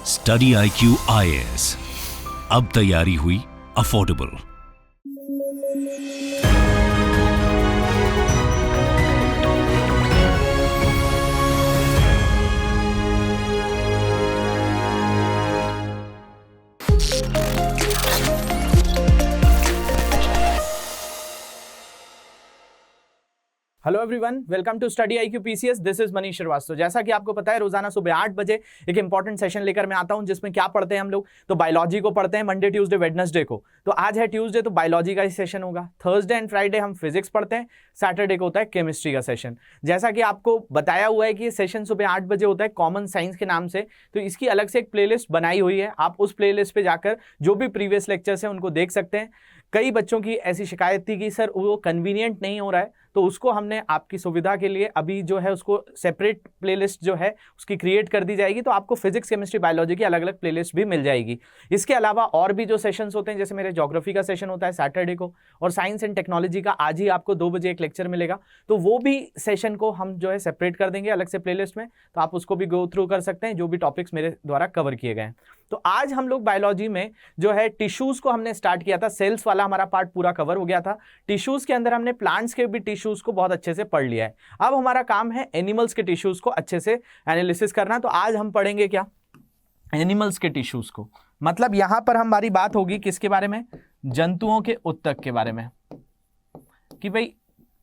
Study IQ IAS, अब तैयारी हुई affordable. Hello everyone, welcome to study IQ PCS। This is Manish Shrivastava. जैसा कि आपको पता है, रोजाना सुबह 8 बजे एक इंपॉर्टेंट सेशन लेकर मैं आता हूं, जिसमें क्या पढ़ते हैं हम लोग। तो बायोलॉजी को पढ़ते हैं मंडे, ट्यूसडे, वेडनेसडे को। तो आज है ट्यूसडे, तो बायोलॉजी का ही सेशन होगा। थर्सडे एंड फ्राइडे हम फिजिक्स पढ़ते हैं। सैटरडे को होता है केमिस्ट्री का सेशन। जैसा कि आपको बताया हुआ है कि ये सेशन सुबह 8 बजे होता है कॉमन साइंस के नाम से। तो इसकी अलग से एक प्लेलिस्ट बनाई हुई है, आप उस प्लेलिस्ट पे जाकर जो भी प्रीवियस लेक्चर्स हैं उनको देख सकते हैं। कई बच्चों की ऐसी शिकायत थी कि सर वो कन्वीनियंट नहीं हो रहा है, तो उसको हमने आपकी सुविधा के लिए अभी जो है उसको सेपरेट प्लेलिस्ट जो है उसकी क्रिएट कर दी जाएगी। तो आपको फिजिक्स, केमिस्ट्री, बायोलॉजी की अलग अलग प्लेलिस्ट भी मिल जाएगी। इसके अलावा और भी जो सेशंस होते हैं, जैसे मेरे ज्योग्राफी का सेशन होता है सैटरडे को, और साइंस एंड टेक्नोलॉजी का आज ही आपको 2 बजे एक लेक्चर मिलेगा। तो वो भी सेशन को हम जो है सेपरेट कर देंगे अलग से प्लेलिस्ट में, तो आप उसको भी गो थ्रू कर सकते हैं, जो भी टॉपिक्स मेरे द्वारा कवर किए गए हैं। तो आज हम लोग बायोलॉजी में जो है टिश्यूज को हमने स्टार्ट किया था। सेल्स वाला हमारा पार्ट पूरा कवर हो गया था। टिश्यूज के अंदर हमने प्लांट्स के भी टिश्यूज को बहुत अच्छे से पढ़ लिया है। अब हमारा काम है एनिमल्स के टिश्यूज को अच्छे से एनालिसिस करना। तो आज हम पढ़ेंगे क्या, एनिमल्स के टिश्यूज को। मतलब यहां पर हमारी बात होगी किसके बारे में, जंतुओं के उत्तक के बारे में। कि भाई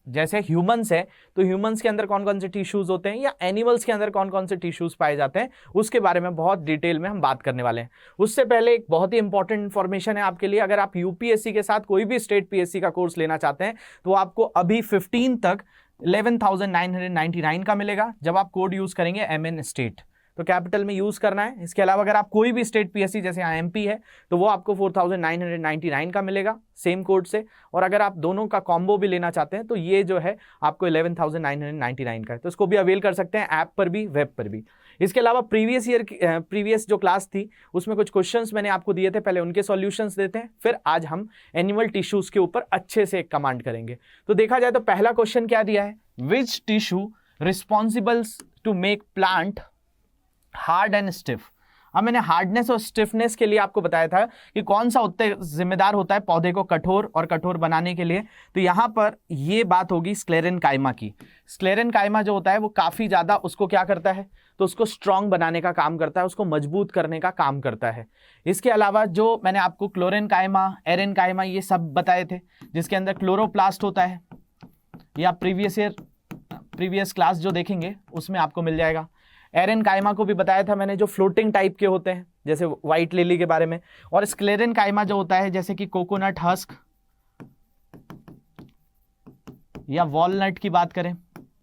जैसे ह्यूमंस है, तो ह्यूमंस के अंदर कौन कौन से टिश्यूज होते हैं, या एनिमल्स के अंदर कौन कौन से टिश्यूज पाए जाते हैं, उसके बारे में बहुत डिटेल में हम बात करने वाले हैं। उससे पहले एक बहुत ही इंपॉर्टेंट इंफॉर्मेशन है आपके लिए। अगर आप यूपीएससी के साथ कोई भी स्टेट पीएससी का कोर्स लेना चाहते हैं, तो आपको अभी 15 तक 11,999 का मिलेगा, जब आप कोड यूज करेंगे MN स्टेट, तो कैपिटल में यूज करना है। इसके अलावा अगर आप कोई भी स्टेट पीएससी जैसे यहाँ MP है, तो वो आपको 4,999 का मिलेगा सेम कोड से। और अगर आप दोनों का कॉम्बो भी लेना चाहते हैं, तो ये जो है आपको 11,999 का है। तो इसको भी अवेल कर सकते हैं, ऐप पर भी, वेब पर भी। इसके अलावा प्रीवियस जो क्लास थी उसमें कुछ क्वेश्चंस मैंने आपको दिए थे, पहले उनके सॉल्यूशंस देते हैं, फिर आज हम एनिमल टिश्यूज के ऊपर अच्छे से कमांड करेंगे। तो देखा जाए तो पहला क्वेश्चन क्या दिया है, which tissue responsible to make plant hard and stiff. अब मैंने हार्डनेस और स्टिफनेस के लिए आपको बताया था कि कौन सा उत्तक जिम्मेदार होता है पौधे को कठोर और कठोर बनाने के लिए। तो यहाँ पर ये बात होगी स्क्लेरेनकाइमा की। स्क्लेरेनकाइमा जो होता है वो काफ़ी ज़्यादा उसको क्या करता है, तो उसको स्ट्रॉन्ग बनाने का काम करता है, उसको मजबूत करने का काम करता है। इसके अलावा जो मैंने आपको क्लोरेनकाइमा, एरेनकाइमा ये सब बताए थे, जिसके अंदर क्लोरोप्लास्ट होता है, या प्रीवियस क्लास जो देखेंगे उसमें आपको मिल जाएगा। एरेनकाइमा को भी बताया था मैंने, जो फ्लोटिंग टाइप के होते हैं, जैसे व्हाइट लिली के बारे में। और स्क्लेरेनकाइमा जो होता है, जैसे कि कोकोनट हस्क या वॉलनट की बात करें,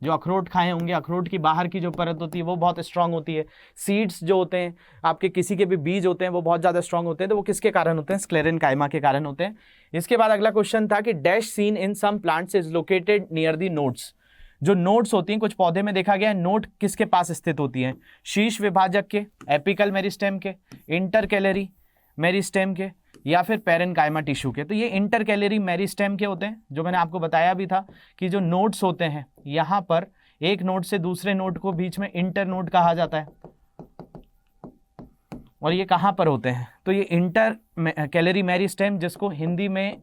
जो अखरोट खाए होंगे, अखरोट की बाहर की जो परत होती है वो बहुत स्ट्रांग होती है। सीड्स जो होते हैं आपके, किसी के भी बीज होते हैं, वो बहुत ज़्यादा स्ट्रांग होते हैं। तो वो किसके कारण होते हैं, स्क्लेरेनकाइमा के कारण होते हैं। इसके बाद अगला क्वेश्चन था कि dash seen in some plants is located near the nodes. जो नोड्स होती हैं, कुछ पौधे में देखा गया है नोड किसके पास स्थित होती हैं, शीर्ष विभाजक के, एपिकल मेरिस्टेम के, इंटरकैलरी मेरिस्टेम के, या फिर पेरेनकाइमा टिश्यू के। तो ये इंटरकैलरी मेरिस्टेम के होते हैं, जो मैंने आपको बताया भी था कि जो नोड्स होते हैं यहाँ पर एक नोड से दूसरे नोड को बीच में इंटर नोड कहा जाता है। और ये कहाँ पर होते हैं, तो ये इंटरकैलरी मेरिस्टेम, जिसको हिंदी में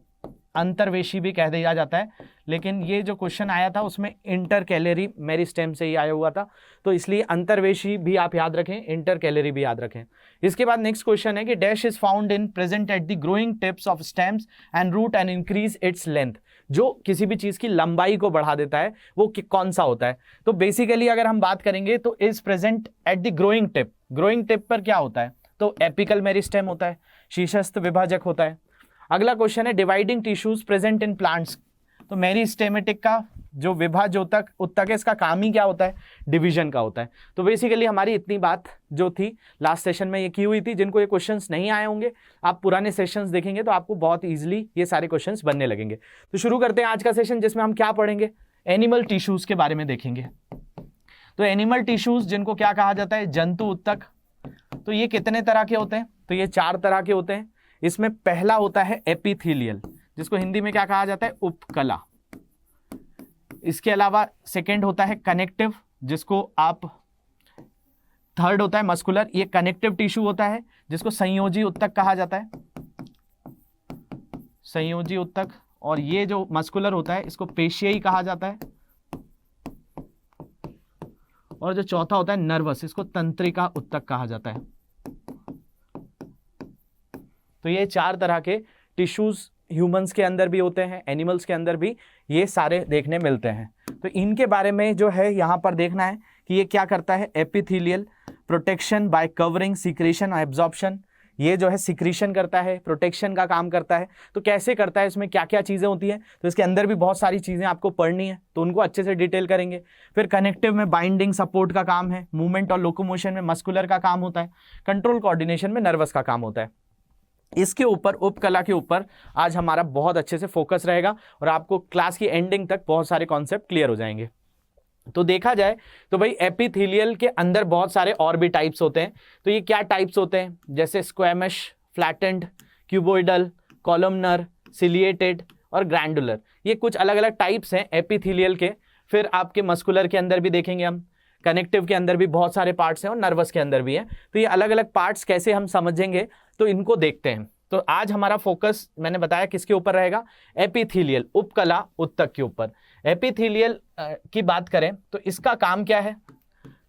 अंतर्वेशी भी कह दिया जाता है, लेकिन ये जो क्वेश्चन आया था उसमें इंटरकैलरी मेरिस्टेम से ही आया हुआ था, तो इसलिए अंतर्वेशी भी आप याद रखें, इंटरकैलरी भी याद रखें। इसके बाद नेक्स्ट क्वेश्चन है कि dash is found in present at the growing tips of stems and root and increase its length. जो किसी भी चीज़ की लंबाई को बढ़ा देता है वो कौन सा होता है। तो बेसिकली अगर हम बात करेंगे तो is present at the growing tip. Growing tip पर क्या होता है, तो एपिकल मेरिस्टेम होता है, शीर्षस्थ विभाजक होता है। अगला क्वेश्चन है dividing tissues present in plants. तो मेरिस्टेमेटिक का जो विभाजक उत्तक है, इसका काम ही क्या होता है, डिवीजन का होता है। तो बेसिकली हमारी इतनी बात जो थी लास्ट सेशन में ये की हुई थी। जिनको ये क्वेश्चंस नहीं आए होंगे, आप पुराने सेशंस देखेंगे तो आपको बहुत इजीली ये सारे क्वेश्चंस बनने लगेंगे। तो शुरू करते हैं आज का सेशन, जिसमें हम क्या पढ़ेंगे, एनिमल टिश्यूज के बारे में देखेंगे। तो एनिमल टिश्यूज जिनको क्या कहा जाता है, जंतु उत्तक। तो ये कितने तरह के होते हैं, तो ये 4 तरह के होते हैं। इसमें पहला होता है एपिथेलियल, जिसको हिंदी में क्या कहा जाता है, उपकला। इसके अलावा सेकंड होता है कनेक्टिव, जिसको आप थर्ड होता है मस्कुलर, ये कनेक्टिव टिश्यू होता है जिसको संयोजी उत्तक कहा जाता है, संयोजी उत्तक। और ये जो मस्कुलर होता है इसको पेशियाई कहा जाता है। और जो चौथा होता है नर्वस, इसको तंत्रिका उत्तक कहा जाता है। तो ये 4 तरह के टिश्यूज ह्यूमंस के अंदर भी होते हैं, एनिमल्स के अंदर भी ये सारे देखने मिलते हैं। तो इनके बारे में जो है यहाँ पर देखना है कि ये क्या करता है। Epithelial protection bye covering, secretion, absorption. ये जो है सिक्रीशन करता है, प्रोटेक्शन का काम करता है। तो कैसे करता है, इसमें क्या क्या चीज़ें होती हैं, तो इसके अंदर भी बहुत सारी चीज़ें आपको पढ़नी है, तो उनको अच्छे से डिटेल करेंगे। फिर कनेक्टिव में बाइंडिंग सपोर्ट का काम है, मूवमेंट और लोकोमोशन में मस्कुलर का काम होता है, कंट्रोल कोऑर्डिनेशन में नर्वस का काम होता है। इसके ऊपर, उपकला के ऊपर आज हमारा बहुत अच्छे से फोकस रहेगा और आपको क्लास की एंडिंग तक बहुत सारे कॉन्सेप्ट क्लियर हो जाएंगे। तो देखा जाए तो भाई एपिथेलियल के अंदर बहुत सारे और भी टाइप्स होते हैं। तो ये क्या टाइप्स होते हैं, जैसे squamous, flattened, cuboidal, columnar, ciliated और ग्रैंडुलर। ये कुछ अलग अलग टाइप्स हैं एपिथेलियल के। फिर आपके मस्कुलर के अंदर भी देखेंगे हम, कनेक्टिव के अंदर भी बहुत सारे पार्ट्स हैं और नर्वस के अंदर भी हैं। तो ये अलग अलग पार्ट्स कैसे हम समझेंगे, तो इनको देखते हैं। तो आज हमारा फोकस मैंने बताया किसके ऊपर रहेगा, एपिथेलियल, उपकला उत्तक के ऊपर। एपिथेलियल की बात करें तो इसका काम क्या है,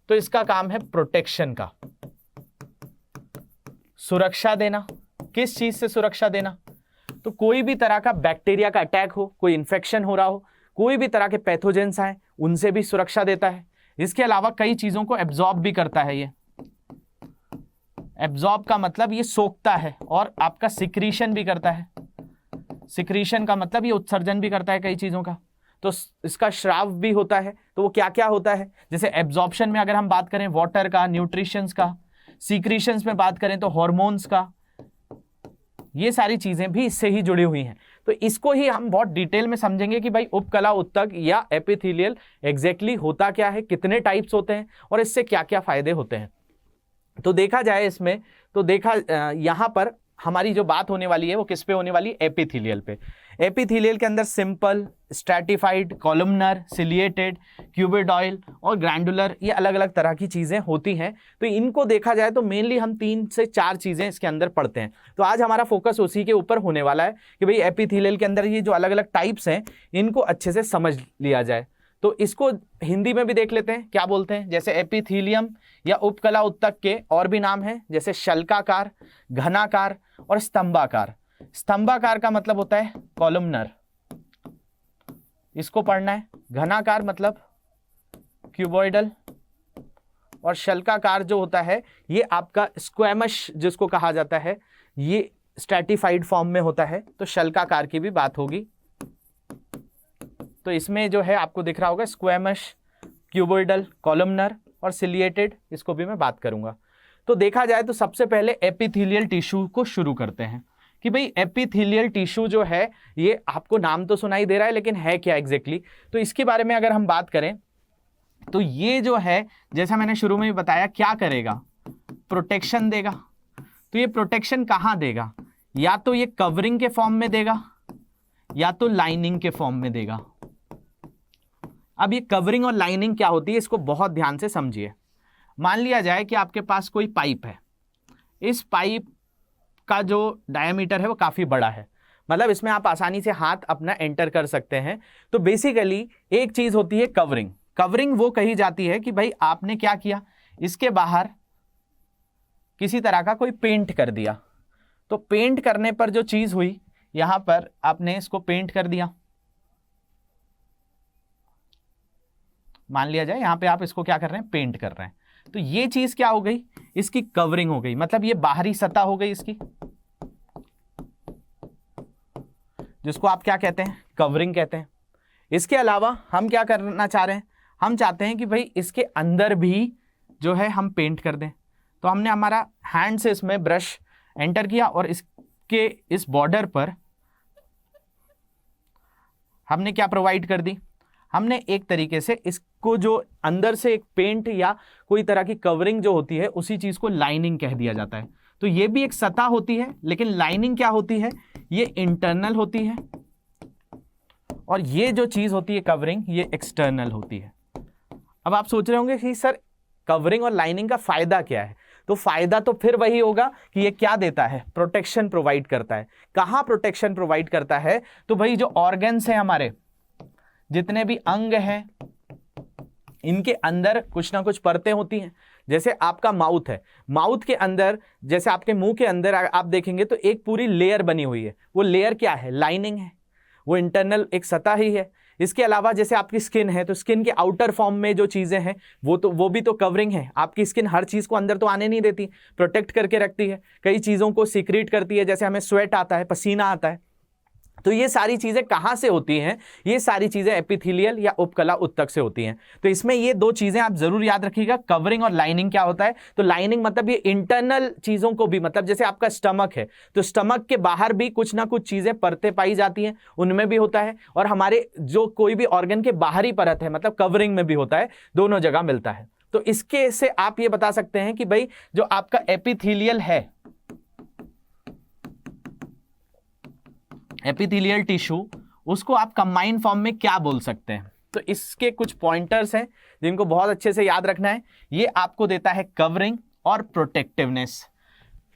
तो इसका काम है प्रोटेक्शन का, सुरक्षा देना। किस चीज से सुरक्षा देना, तो कोई भी तरह का बैक्टीरिया का अटैक हो, कोई इन्फेक्शन हो रहा हो, कोई भी तरह के पैथोजेंस आए, उनसे भी सुरक्षा देता है। इसके अलावा कई चीजों को एब्जॉर्ब भी करता है। ये एब्जॉर्ब का मतलब ये सोखता है, और आपका सिक्रीशन भी करता है। सिक्रीशन का मतलब ये उत्सर्जन भी करता है कई चीजों का। तो इसका श्राव भी होता है। तो वो क्या क्या होता है, जैसे एब्जॉर्प्शन में अगर हम बात करें वाटर का, न्यूट्रिशंस का, सीक्रीशंस में बात करें तो हॉर्मोन्स का, ये सारी चीजें भी इससे ही जुड़ी हुई हैं। तो इसको ही हम बहुत डिटेल में समझेंगे कि भाई उपकला उत्तक या एपिथेलियल एग्जैक्टली होता क्या है, कितने टाइप्स होते हैं और इससे क्या क्या फायदे होते हैं। तो देखा जाए इसमें, तो देखा यहाँ पर हमारी जो बात होने वाली है वो किस पे होने वाली है, एपिथेलियल पे। एपिथेलियल के अंदर सिंपल, स्ट्रैटिफाइड, कॉलमनर, सिलिएटेड, क्यूबिडॉयल और ग्रैंडुलर, ये अलग अलग तरह की चीज़ें होती हैं। तो इनको देखा जाए तो मेनली हम 3 से 4 चीज़ें इसके अंदर पढ़ते हैं। तो आज हमारा फोकस उसी के ऊपर होने वाला है कि भाई एपिथेलियल के अंदर ये जो अलग अलग टाइप्स हैं इनको अच्छे से समझ लिया जाए। तो इसको हिंदी में भी देख लेते हैं क्या बोलते हैं। जैसे एपिथेलियम या उपकला उत्तक के और भी नाम हैं, जैसे शल्काकार, घनाकार और स्तंभाकार। स्तंभाकार का मतलब होता है कॉलमनर, इसको पढ़ना है। घनाकार मतलब क्यूबॉइडल, और शल्काकार जो होता है ये आपका स्क्वैमश जिसको कहा जाता है, ये स्ट्रैटिफाइड फॉर्म में होता है। तो शल्काकार की भी बात होगी। तो इसमें जो है आपको दिख रहा होगा स्क्वैमश, क्यूबोइडल, कॉलमनर और सिलिएटेड, इसको भी मैं बात करूंगा। तो देखा जाए तो सबसे पहले एपिथेलियल टिश्यू को शुरू करते हैं कि भाई एपिथेलियल टिश्यू जो है ये आपको नाम तो सुनाई दे रहा है लेकिन है क्या एग्जैक्टली। तो इसके बारे में अगर हम बात करें तो ये जो है, जैसा मैंने शुरू में भी बताया, क्या करेगा, प्रोटेक्शन देगा। तो ये प्रोटेक्शन कहाँ देगा, या तो ये कवरिंग के फॉर्म में देगा या तो लाइनिंग के फॉर्म में देगा। अब ये कवरिंग और लाइनिंग क्या होती है, इसको बहुत ध्यान से समझिए। मान लिया जाए कि आपके पास कोई पाइप है, इस पाइप का जो डायमीटर है वो काफ़ी बड़ा है, मतलब इसमें आप आसानी से हाथ अपना एंटर कर सकते हैं। तो बेसिकली एक चीज़ होती है कवरिंग। कवरिंग वो कही जाती है कि भाई आपने क्या किया, इसके बाहर किसी तरह का कोई पेंट कर दिया। तो पेंट करने पर जो चीज़ हुई, यहाँ पर आपने इसको पेंट कर दिया, मान लिया जाए यहाँ पे आप इसको क्या कर रहे हैं, पेंट कर रहे हैं। तो ये चीज क्या हो गई, इसकी कवरिंग हो गई, मतलब ये बाहरी सतह हो गई इसकी, जिसको आप क्या कहते हैं, कवरिंग कहते हैं। इसके अलावा हम क्या करना चाह रहे हैं, हम चाहते हैं कि भाई इसके अंदर भी जो है हम पेंट कर दें। तो हमने हमारा हैंड से इसमें ब्रश एंटर किया और इसके इस बॉर्डर पर हमने क्या प्रोवाइड कर दी, हमने एक तरीके से इसको जो अंदर से एक पेंट या कोई तरह की कवरिंग जो होती है उसी चीज़ को लाइनिंग कह दिया जाता है। तो ये भी एक सतह होती है, लेकिन लाइनिंग क्या होती है, ये इंटरनल होती है, और ये जो चीज़ होती है कवरिंग, ये एक्सटर्नल होती है। अब आप सोच रहे होंगे कि सर कवरिंग और लाइनिंग का फायदा क्या है? तो फायदा तो फिर वही होगा कि ये क्या देता है, प्रोटेक्शन प्रोवाइड करता है। कहां प्रोटेक्शन प्रोवाइड करता है? तो भाई जो ऑर्गन्स हैं हमारे, जितने भी अंग हैं, इनके अंदर कुछ ना कुछ परतें होती हैं। जैसे आपका माउथ है, माउथ के अंदर, जैसे आपके मुंह के अंदर आप देखेंगे तो एक पूरी लेयर बनी हुई है। वो लेयर क्या है? लाइनिंग है, वो इंटरनल एक सतह ही है। इसके अलावा जैसे आपकी स्किन है, तो स्किन के आउटर फॉर्म में जो चीजें हैं वो भी तो कवरिंग है। आपकी स्किन हर चीज को अंदर तो आने नहीं देती, प्रोटेक्ट करके रखती है, कई चीजों को सीक्रेट करती है। जैसे हमें स्वेट आता है, पसीना आता है, तो ये सारी चीजें कहां से होती हैं? ये सारी चीजें एपिथेलियल या उपकला उत्तक से होती हैं। तो इसमें ये दो चीजें आप जरूर याद रखिएगा, कवरिंग और लाइनिंग क्या होता है। तो लाइनिंग मतलब ये इंटरनल चीजों को भी, मतलब जैसे आपका स्टमक है, तो स्टमक के बाहर भी कुछ ना कुछ चीजें परतें पाई जाती हैं, उनमें भी होता है। और हमारे जो कोई भी ऑर्गन के बाहरी परत है, मतलब कवरिंग में भी होता है, दोनों जगह मिलता है। तो इसके से आप ये बता सकते हैं कि भाई जो आपका एपिथेलियल है, एपिथेलियल टिश्यू, उसको आप कंबाइंड फॉर्म में क्या बोल सकते हैं? तो इसके कुछ पॉइंटर्स हैं जिनको बहुत अच्छे से याद रखना है। ये आपको देता है कवरिंग और प्रोटेक्टिवनेस।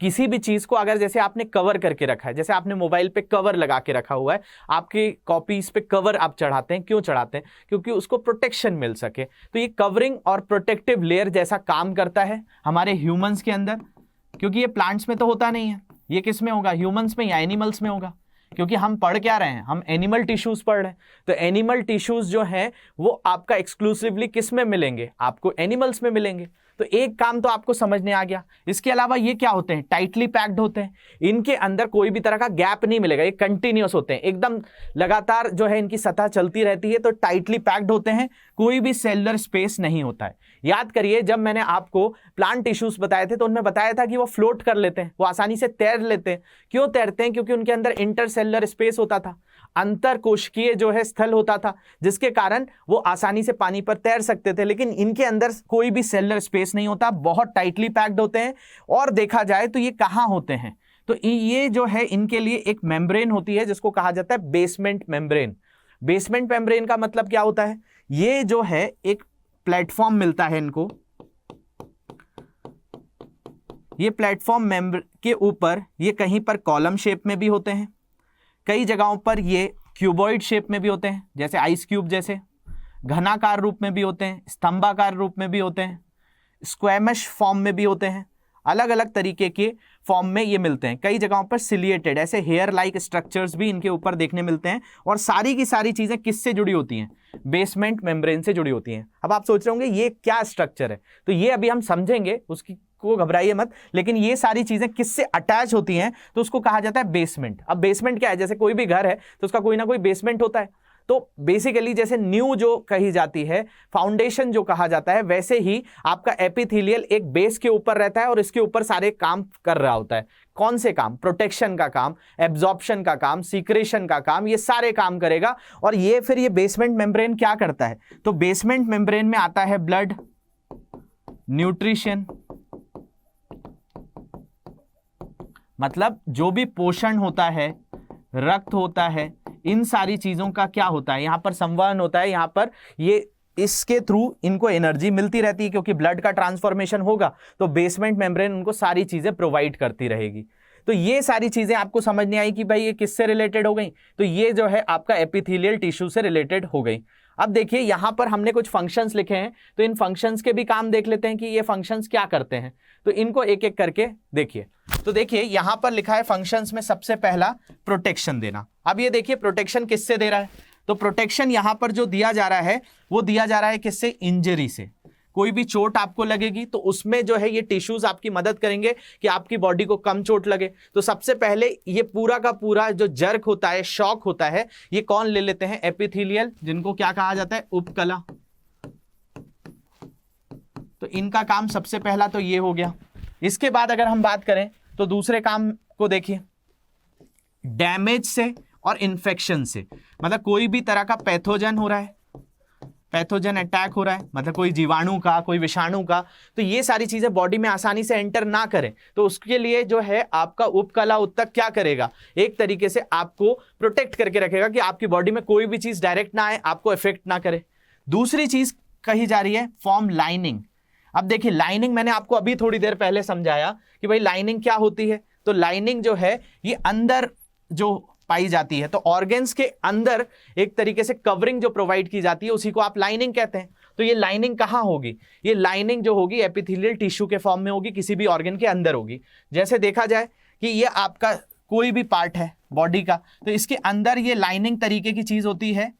किसी भी चीज को अगर जैसे आपने कवर करके रखा है, जैसे आपने मोबाइल पे कवर लगा के रखा हुआ है, आपकी कॉपीज पे कवर आप चढ़ाते हैं, क्यों चढ़ाते हैं? क्योंकि उसको प्रोटेक्शन मिल सके। तो ये कवरिंग और प्रोटेक्टिव लेयर जैसा काम करता है हमारे ह्यूमंस के अंदर, क्योंकि ये प्लांट्स में तो होता नहीं है। ये किस में होगा? ह्यूमंस में या एनिमल्स में होगा? क्योंकि हम पढ़ क्या रहे हैं? हम एनिमल टिश्यूज पढ़ रहे हैं। तो एनिमल टिश्यूज जो हैं वो आपका एक्सक्लूसिवली किस में मिलेंगे? आपको एनिमल्स में मिलेंगे। तो एक काम तो आपको समझने आ गया। इसके अलावा ये क्या होते हैं? टाइटली पैक्ड होते हैं। इनके अंदर कोई भी तरह का गैप नहीं मिलेगा, ये कंटिन्यूअस होते हैं, एकदम लगातार जो है इनकी सतह चलती रहती है। तो टाइटली पैक्ड होते हैं, कोई भी सेलुलर स्पेस नहीं होता है। याद करिए, जब मैंने आपको प्लांट टिश्यूज बताए थे तो उनमें बताया था कि वो फ्लोट कर लेते हैं, वो आसानी से तैर लेते हैं। क्यों तैरते हैं? क्योंकि उनके अंदर इंटरसेलुलर स्पेस होता था, अंतर कोशिकीय जो है स्थल होता था, जिसके कारण वो आसानी से पानी पर तैर सकते थे। लेकिन इनके अंदर कोई भी सेलुलर स्पेस नहीं होता, बहुत टाइटली पैक्ड होते हैं। और देखा जाए तो ये कहाँ होते हैं? तो ये जो है इनके लिए एक मेम्ब्रेन होती है जिसको कहा जाता है बेसमेंट मेम्ब्रेन। बेसमेंट मेम्ब्रेन का मतलब क्या होता है? ये जो है एक प्लेटफॉर्म मिलता है इनको, ये प्लेटफॉर्म मेम्ब्रेन के ऊपर ये कहीं पर कॉलम शेप में भी होते हैं, कई जगहों पर ये क्यूबॉइड शेप में भी होते हैं, जैसे आइस क्यूब जैसे, घनाकार रूप में भी होते हैं, स्तंभाकार रूप में भी होते हैं, स्क्वैमश फॉर्म में भी होते हैं। अलग अलग तरीके के फॉर्म में ये मिलते हैं। कई जगहों पर सिलिएटेड, ऐसे हेयर लाइक स्ट्रक्चर्स भी इनके ऊपर देखने मिलते हैं। और सारी की सारी चीजें किससे जुड़ी होती हैं? बेसमेंट मेम्ब्रेन से जुड़ी होती हैं। अब आप सोच रहे होंगे ये क्या स्ट्रक्चर है, तो ये अभी हम समझेंगे, उसकी को घबराइए मत। लेकिन ये सारी चीजें किससे अटैच होती हैं तो उसको कहा जाता है बेसमेंट। अब बेसमेंट क्या है? जैसे कोई भी घर है तो उसका कोई ना कोई बेसमेंट होता है। तो बेसिकली जैसे न्यू जो कही जाती है, फाउंडेशन जो कहा जाता है, वैसे ही आपका एपिथेलियल एक बेस के ऊपर रहता है और इसके ऊपर सारे काम कर रहा होता है। कौन से काम? प्रोटेक्शन का काम, एब्जॉर्प्शन का काम, सीक्रेशन का काम, ये सारे काम करेगा। और ये फिर ये बेसमेंट मेम्ब्रेन क्या करता है? तो बेसमेंट मेम्ब्रेन में आता है ब्लड, न्यूट्रिशन, मतलब जो भी पोषण होता है, रक्त होता है, इन सारी चीजों का क्या होता है? यहां पर संवहन होता है। यहां पर ये इसके थ्रू इनको एनर्जी मिलती रहती है, क्योंकि ब्लड का ट्रांसफॉर्मेशन होगा तो बेसमेंट मेम्ब्रेन उनको सारी चीजें प्रोवाइड करती रहेगी। तो ये सारी चीजें आपको समझ नहीं आई कि भाई ये किससे रिलेटेड हो गई? तो ये जो है आपका एपिथेलियल टिश्यू से रिलेटेड हो गई। अब देखिए यहां पर हमने कुछ फंक्शंस लिखे हैं, तो इन फंक्शंस के भी काम देख लेते हैं कि ये फंक्शंस क्या करते हैं। तो इनको एक एक करके देखिए। तो देखिए यहां पर लिखा है फंक्शंस में सबसे पहला प्रोटेक्शन देना। अब ये देखिए प्रोटेक्शन किससे दे रहा है? तो प्रोटेक्शन यहां पर जो दिया जा रहा है वो दिया जा रहा है किससे? इंजरी से। कोई भी चोट आपको लगेगी तो उसमें जो है ये टिश्यूज आपकी मदद करेंगे कि आपकी बॉडी को कम चोट लगे। तो सबसे पहले ये पूरा का पूरा जो जर्क होता है, शॉक होता है, ये कौन ले लेते हैं? एपिथेलियल, जिनको क्या कहा जाता है? उपकला। तो इनका काम सबसे पहला तो ये हो गया। इसके बाद अगर हम बात करें तो दूसरे काम को देखिए, डैमेज से और इन्फेक्शन से, मतलब कोई भी तरह का पैथोजन हो रहा है, पैथोजन अटैक हो रहा है, मतलब कोई जीवाणु का, कोई विषाणु का, तो ये सारी चीजें बॉडी में आसानी से एंटर ना करें। तो उसके लिए जो है आपका उपकला उत्तक क्या करेगा? एक तरीके से आपको प्रोटेक्ट करके रखेगा कि आपकी बॉडी में कोई भी चीज डायरेक्ट ना आए, आपको इफेक्ट ना करे। दूसरी चीज कही जा रही है फॉर्म लाइनिंग। अब देखिए लाइनिंग मैंने आपको अभी थोड़ी देर पहले समझाया कि भाई लाइनिंग क्या होती है। तो लाइनिंग जो है ये अंदर जो पाई जाती है, तो ऑर्गन्स के अंदर एक तरीके से कवरिंग जो प्रोवाइड की जाती है उसी को आप लाइनिंग कहते हैं। तो ये लाइनिंग कहाँ होगी? ये लाइनिंग जो होगी एपिथेलियल टिश्यू के फॉर्म में होगी, किसी भी ऑर्गन के अंदर होगी। जैसे देखा जाए कि ये आपका कोई भी पार्ट है बॉडी का, तो इसके अंदर ये लाइनिंग तरीके की चीज होती है,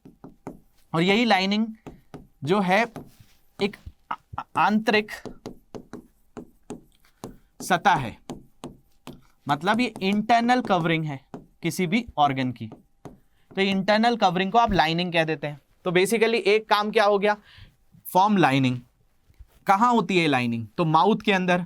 और यही लाइनिंग जो है एक आंतरिक सतह है, मतलब ये इंटरनल कवरिंग है किसी भी ऑर्गन की। तो इंटरनल कवरिंग को आप लाइनिंग कह देते हैं। तो बेसिकली एक काम क्या हो गया, फॉर्म लाइनिंग। कहां होती है लाइनिंग? तो माउथ के अंदर,